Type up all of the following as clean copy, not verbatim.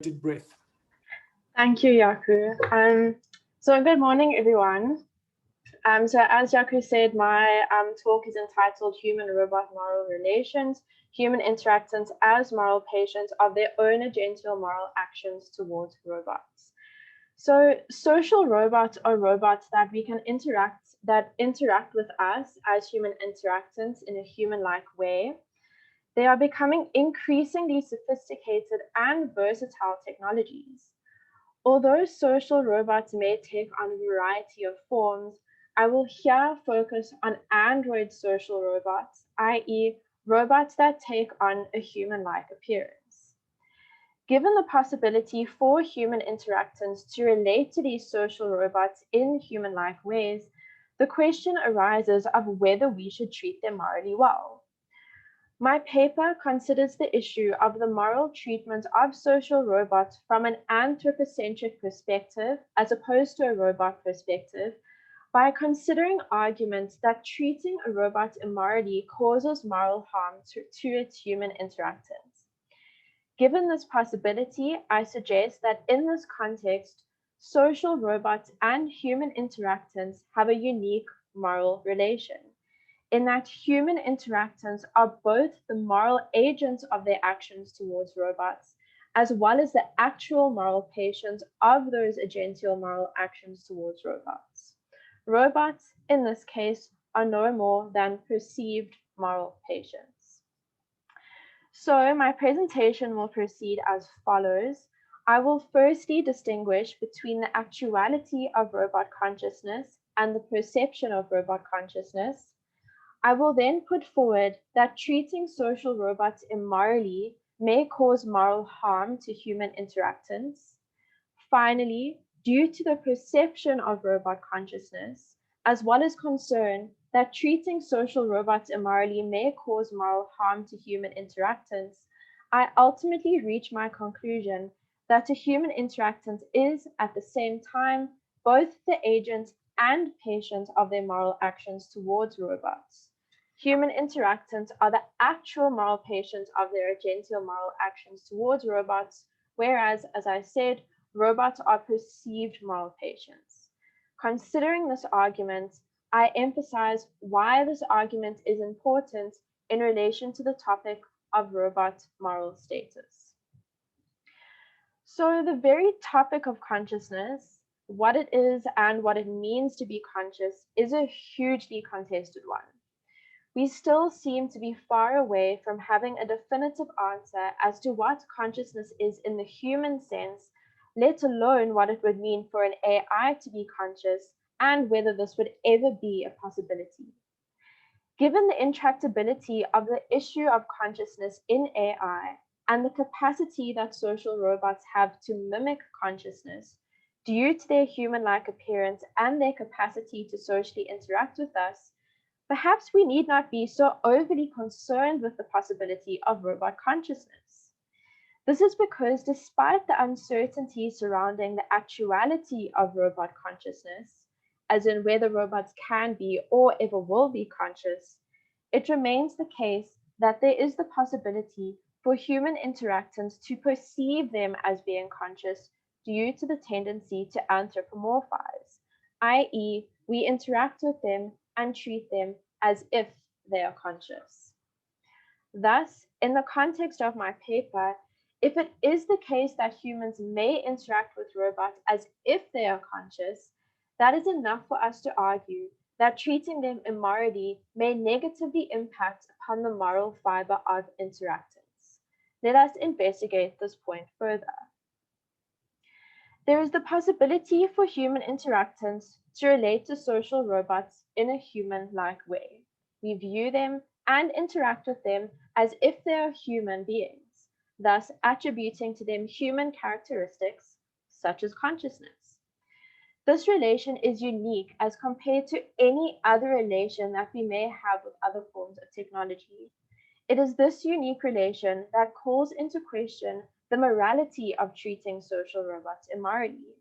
breath. Thank you, Yaku. So good morning, everyone. So as Yaku said, my talk is entitled Human-Robot Moral Relations, Human Interactants as Moral Patients of Their Own Agential Moral Actions Towards Robots. So social robots are robots that interact with us as human interactants in a human-like way. They are becoming increasingly sophisticated and versatile technologies. Although social robots may take on a variety of forms, I will here focus on Android social robots, i.e., robots that take on a human-like appearance. Given the possibility for human interactants to relate to these social robots in human-like ways, the question arises of whether we should treat them morally well. My paper considers the issue of the moral treatment of social robots from an anthropocentric perspective as opposed to a robot perspective by considering arguments that treating a robot immorally causes moral harm to its human interactants. Given this possibility, I suggest that in this context, social robots and human interactants have a unique moral relation in that human interactants are both the moral agents of their actions towards robots, as well as the actual moral patients of those agential moral actions towards robots. Robots, in this case, are no more than perceived moral patients. So my presentation will proceed as follows. I will firstly distinguish between the actuality of robot consciousness and the perception of robot consciousness. I will then put forward that treating social robots immorally may cause moral harm to human interactants. Finally, due to the perception of robot consciousness, as well as concern that treating social robots immorally may cause moral harm to human interactants, I ultimately reach my conclusion that a human interactant is, at the same time, both the agent and patient of their moral actions towards robots. Human interactants are the actual moral patients of their agential moral actions towards robots, whereas, as I said, robots are perceived moral patients. Considering this argument, I emphasize why this argument is important in relation to the topic of robot moral status. So the very topic of consciousness, what it is and what it means to be conscious, is a hugely contested one. We still seem to be far away from having a definitive answer as to what consciousness is in the human sense, let alone what it would mean for an AI to be conscious and whether this would ever be a possibility. Given the intractability of the issue of consciousness in AI and the capacity that social robots have to mimic consciousness due to their human-like appearance and their capacity to socially interact with us, perhaps we need not be so overly concerned with the possibility of robot consciousness. This is because despite the uncertainty surrounding the actuality of robot consciousness, as in whether robots can be or ever will be conscious, it remains the case that there is the possibility for human interactants to perceive them as being conscious due to the tendency to anthropomorphize, i.e., we interact with them and treat them as if they are conscious. Thus, in the context of my paper, if it is the case that humans may interact with robots as if they are conscious, that is enough for us to argue that treating them immorally may negatively impact upon the moral fiber of interactants. Let us investigate this point further. There is the possibility for human interactants to relate to social robots in a human-like way. We view them and interact with them as if they are human beings, thus attributing to them human characteristics such as consciousness. This relation is unique as compared to any other relation that we may have with other forms of technology. It is this unique relation that calls into question the morality of treating social robots immorally.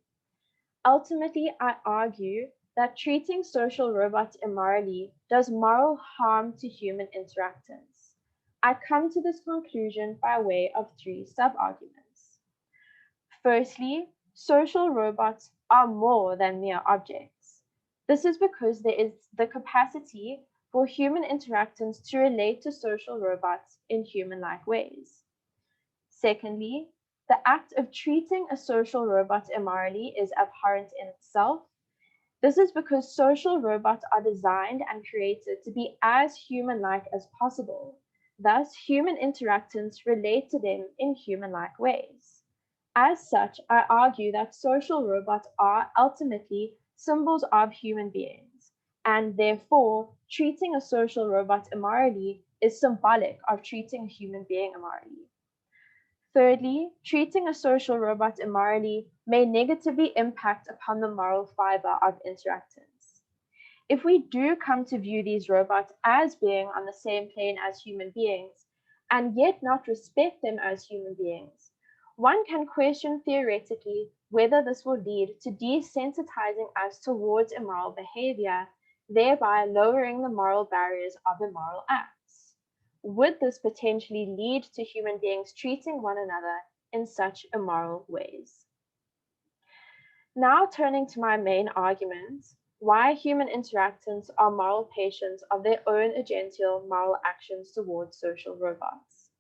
Ultimately, I argue that treating social robots immorally does moral harm to human interactants. I come to this conclusion by way of three sub-arguments. Firstly, social robots are more than mere objects. This is because there is the capacity for human interactants to relate to social robots in human-like ways. Secondly, the act of treating a social robot immorally is abhorrent in itself. This is because social robots are designed and created to be as human-like as possible. Thus, human interactants relate to them in human-like ways. As such, I argue that social robots are ultimately symbols of human beings, and therefore, treating a social robot immorally is symbolic of treating a human being immorally. Thirdly, treating a social robot immorally may negatively impact upon the moral fiber of interactants. If we do come to view these robots as being on the same plane as human beings, and yet not respect them as human beings, one can question theoretically whether this will lead to desensitizing us towards immoral behavior, thereby lowering the moral barriers of immoral acts. Would this potentially lead to human beings treating one another in such immoral ways? Now turning to my main argument, why human interactants are moral patients of their own agential moral actions towards social robots.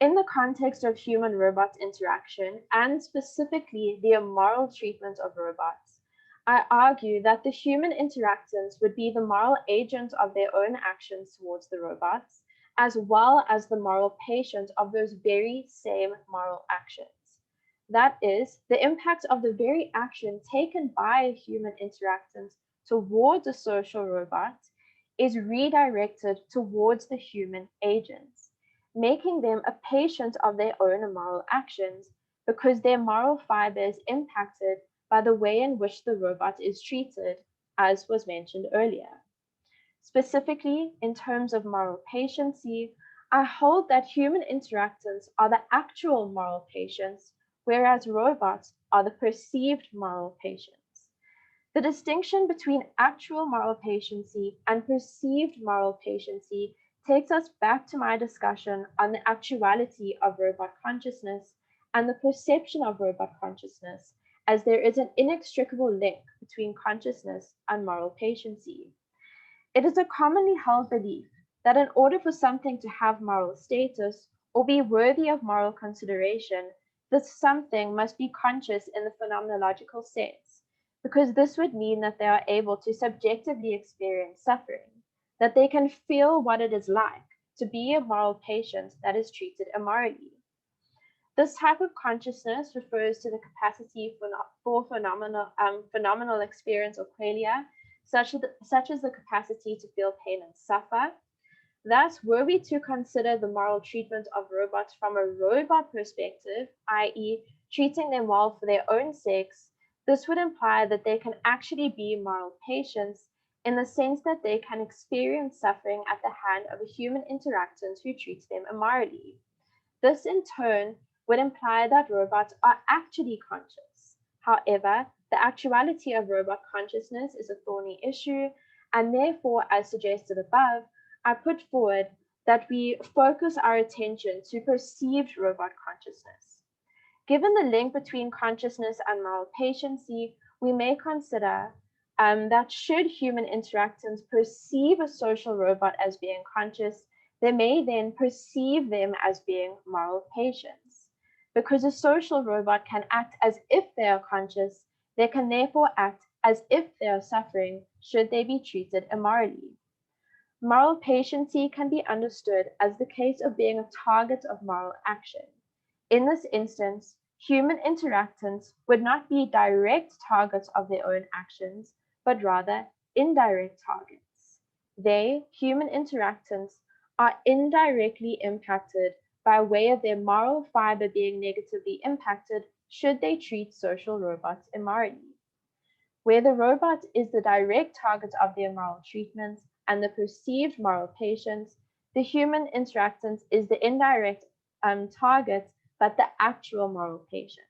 In the context of human-robot interaction, and specifically the immoral treatment of robots, I argue that the human interactants would be the moral agent of their own actions towards the robots, as well as the moral patient of those very same moral actions. That is, the impact of the very action taken by a human interactant towards a social robot is redirected towards the human agents, making them a patient of their own immoral actions because their moral fiber is impacted by the way in which the robot is treated, as was mentioned earlier. Specifically, in terms of moral patiency, I hold that human interactants are the actual moral patients, whereas robots are the perceived moral patients. The distinction between actual moral patiency and perceived moral patiency takes us back to my discussion on the actuality of robot consciousness and the perception of robot consciousness, as there is an inextricable link between consciousness and moral patiency. It is a commonly held belief that in order for something to have moral status or be worthy of moral consideration, this something must be conscious in the phenomenological sense, because this would mean that they are able to subjectively experience suffering, that they can feel what it is like to be a moral patient that is treated immorally. This type of consciousness refers to the capacity for phenomenal experience or qualia, such as the capacity to feel pain and suffer. Thus, were we to consider the moral treatment of robots from a robot perspective, i.e., treating them well for their own sakes, this would imply that they can actually be moral patients in the sense that they can experience suffering at the hand of a human interactant who treats them immorally. This, in turn, would imply that robots are actually conscious. However, the actuality of robot consciousness is a thorny issue, and therefore, as suggested above, I put forward that we focus our attention to perceived robot consciousness. Given the link between consciousness and moral patiency, we may consider that should human interactants perceive a social robot as being conscious, they may then perceive them as being moral patients. Because a social robot can act as if they are conscious, they can therefore act as if they are suffering should they be treated immorally. Moral patiency can be understood as the case of being a target of moral action. In this instance, human interactants would not be direct targets of their own actions, but rather indirect targets. They, human interactants, are indirectly impacted by way of their moral fiber being negatively impacted should they treat social robots immorally. Where the robot is the direct target of their moral treatment and the perceived moral patient, the human interactant is the indirect target, but the actual moral patient.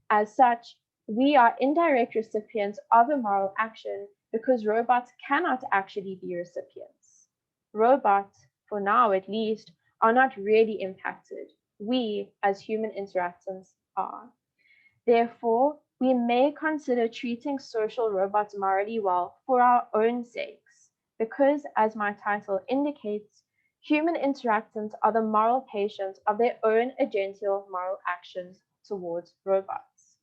As such, we are indirect recipients of a moral action because robots cannot actually be recipients. Robots, for now at least, are not really impacted. We, as human interactants, are. Therefore, we may consider treating social robots morally well for our own sakes, because, as my title indicates, human interactants are the moral patients of their own agential moral actions towards robots.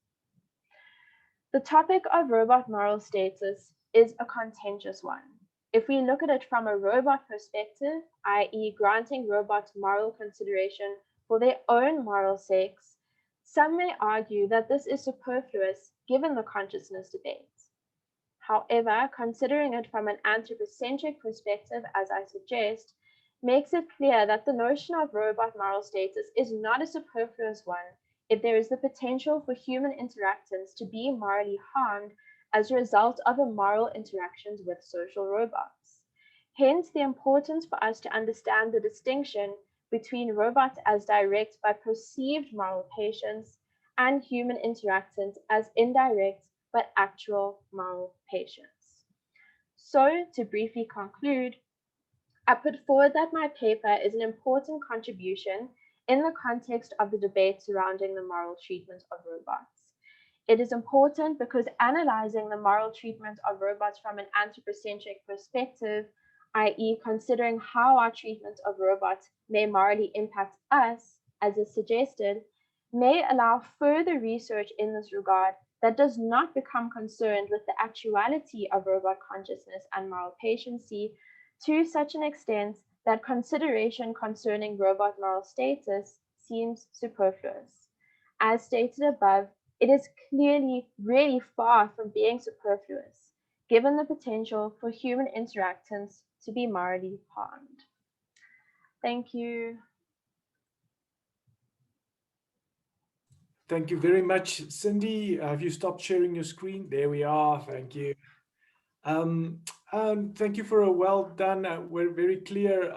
The topic of robot moral status is a contentious one. If we look at it from a robot perspective, i.e., granting robots moral consideration for their own moral sakes, some may argue that this is superfluous given the consciousness debate. However, considering it from an anthropocentric perspective, as I suggest, makes it clear that the notion of robot moral status is not a superfluous one if there is the potential for human interactants to be morally harmed as a result of immoral interactions with social robots. Hence, the importance for us to understand the distinction between robots as direct by perceived moral patients and human interactants as indirect but actual moral patients. So, to briefly conclude, I put forward that my paper is an important contribution in the context of the debate surrounding the moral treatment of robots. It is important because analyzing the moral treatment of robots from an anthropocentric perspective, i.e., considering how our treatment of robots may morally impact us, as is suggested, may allow further research in this regard that does not become concerned with the actuality of robot consciousness and moral patiency to such an extent that consideration concerning robot moral status seems superfluous. As stated above, it is clearly really far from being superfluous, given the potential for human interactants to be morally harmed. Thank you. Thank you very much, Cindy. Have you stopped sharing your screen? There we are. Thank you. Thank you for a well done, we're very clear